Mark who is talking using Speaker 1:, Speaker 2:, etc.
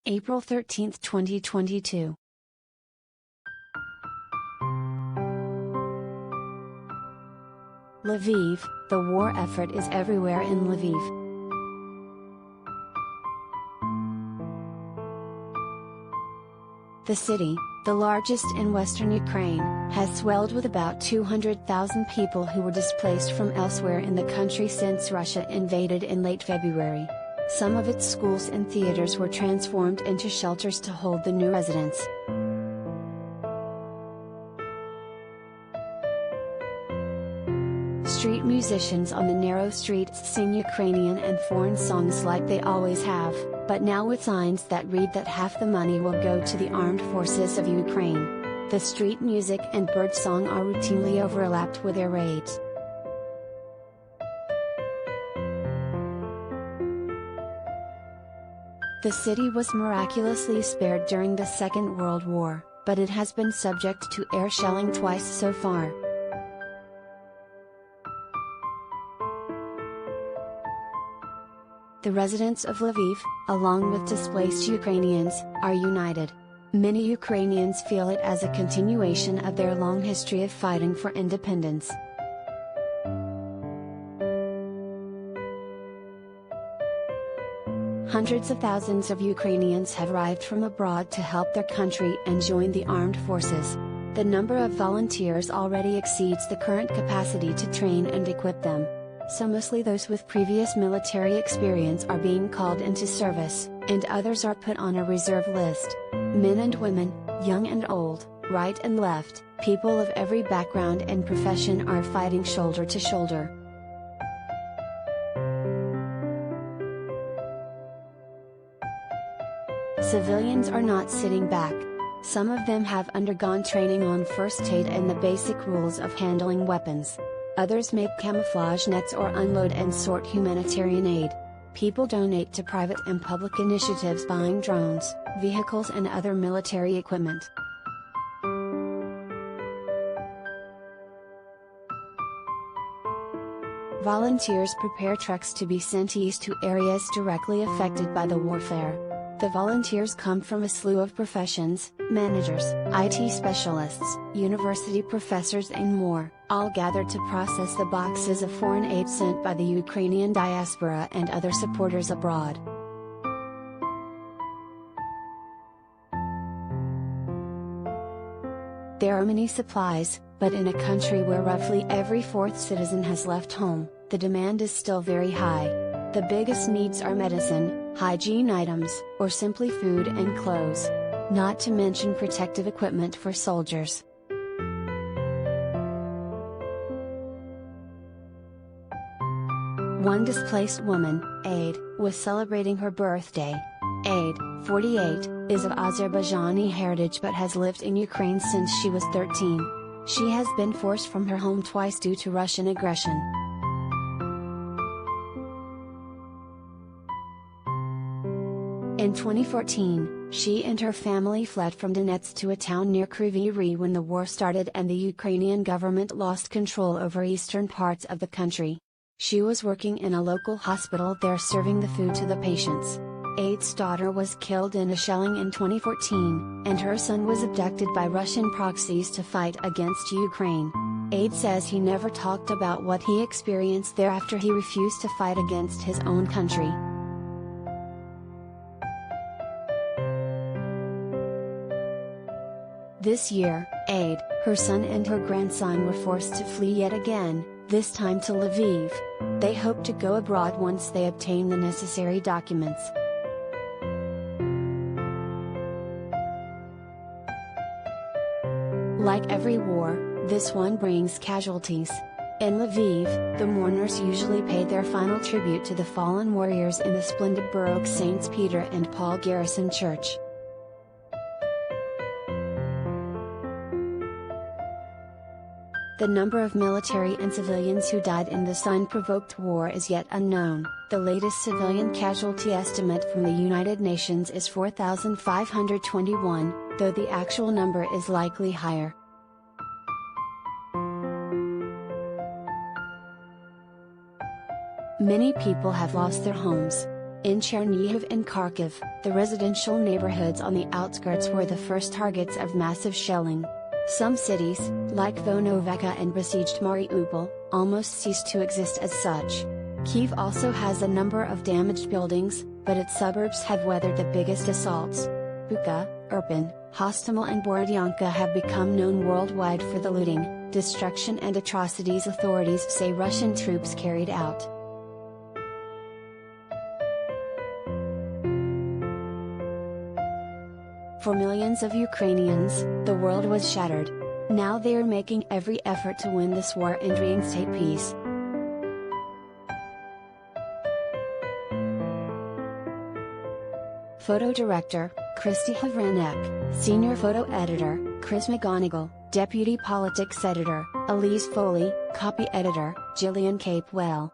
Speaker 1: April 13, 2022. Lviv, the war effort is everywhere in Lviv. The city, the largest in western Ukraine, has swelled with about 200,000 people who were displaced from elsewhere in the country since Russia invaded in late February. Some of its schools and theaters were transformed into shelters to hold the new residents. Street musicians on the narrow streets sing Ukrainian and foreign songs like they always have, but now with signs that read that half the money will go to the armed forces of Ukraine. The street music and birdsong are routinely overlapped with air raids. The city was miraculously spared during the Second World War, but it has been subject to air shelling twice so far. The residents of Lviv, along with displaced Ukrainians, are united. Many Ukrainians feel it as a continuation of their long history of fighting for independence. Hundreds of thousands of Ukrainians have arrived from abroad to help their country and join the armed forces. The number of volunteers already exceeds the current capacity to train and equip them. So mostly those with previous military experience are being called into service, and others are put on a reserve list. Men and women, young and old, right and left, people of every background and profession are fighting shoulder to shoulder. Civilians are not sitting back. Some of them have undergone training on first aid and the basic rules of handling weapons. Others make camouflage nets or unload and sort humanitarian aid. People donate to private and public initiatives buying drones, vehicles and other military equipment. Volunteers prepare trucks to be sent east to areas directly affected by the warfare. The volunteers come from a slew of professions: managers, IT specialists, university professors and more, all gathered to process the boxes of foreign aid sent by the Ukrainian diaspora and other supporters abroad. There are many supplies, but in a country where roughly every fourth citizen has left home, the demand is still very high. The biggest needs are medicine, hygiene items, or simply food and clothes. Not to mention protective equipment for soldiers. One displaced woman, Aid, was celebrating her birthday. Aid, 48, is of Azerbaijani heritage but has lived in Ukraine since she was 13. She has been forced from her home twice due to Russian aggression. In 2014, she and her family fled from Donetsk to a town near Kryvyi Rih when the war started and the Ukrainian government lost control over eastern parts of the country. She was working in a local hospital there serving the food to the patients. Aid's daughter was killed in a shelling in 2014, and her son was abducted by Russian proxies to fight against Ukraine. Aid says he never talked about what he experienced there after he refused to fight against his own country. This year, Aid, her son and her grandson were forced to flee yet again, this time to Lviv. They hope to go abroad once they obtain the necessary documents. Like every war, this one brings casualties. In Lviv, the mourners usually pay their final tribute to the fallen warriors in the splendid Baroque Saints Peter and Paul Garrison Church. The number of military and civilians who died in this unprovoked war is yet unknown. The latest civilian casualty estimate from the United Nations is 4,521, though the actual number is likely higher. Many people have lost their homes. In Chernihiv and Kharkiv, the residential neighborhoods on the outskirts were the first targets of massive shelling. Some cities, like Vonovaka and besieged Mariupol, almost ceased to exist as such. Kyiv also has a number of damaged buildings, but its suburbs have weathered the biggest assaults. Bucha, Irpin, Hostomel and Borodyanka have become known worldwide for the looting, destruction and atrocities authorities say Russian troops carried out. For millions of Ukrainians, the world was shattered. Now they are making every effort to win this war and reinstate peace. Photo Director, Christy Havranek, Senior Photo Editor, Chris McGonigal, Deputy Politics Editor, Elise Foley, Copy Editor, Gillian Capewell.